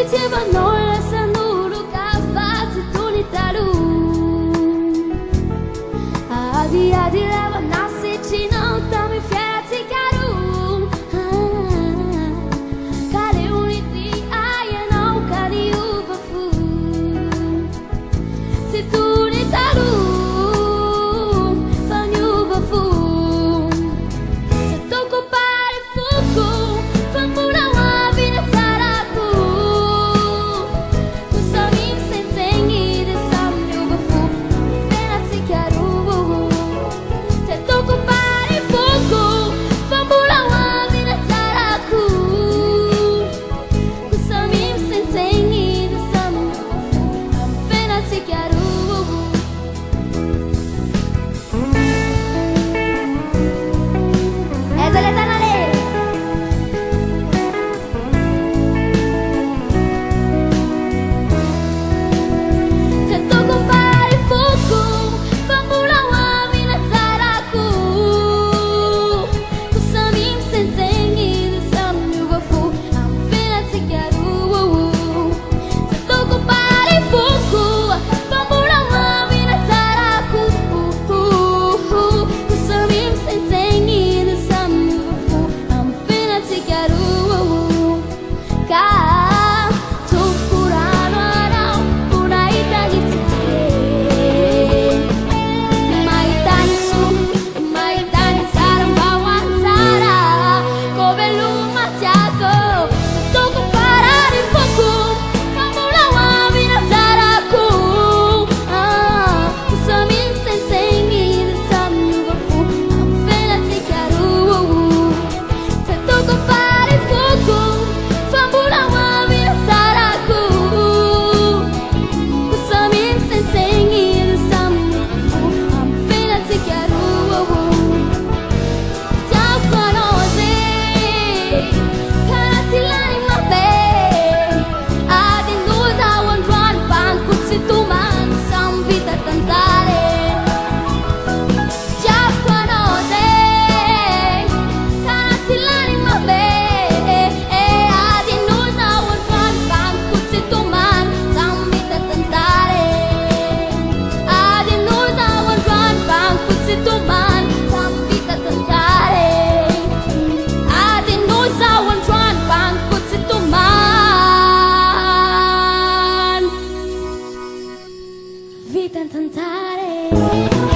Tiba nolak seluruh kapasitas lu. Adi leva nasce ci não tamo fiati caro. Cadê o iti ai não cadê o bafu. Se tu ne taru fanyu bafu. Se toco pare fuku famula wa vina taraku. Tu samim sentengi de samyu bafu. Fena ti caro. Vita tentare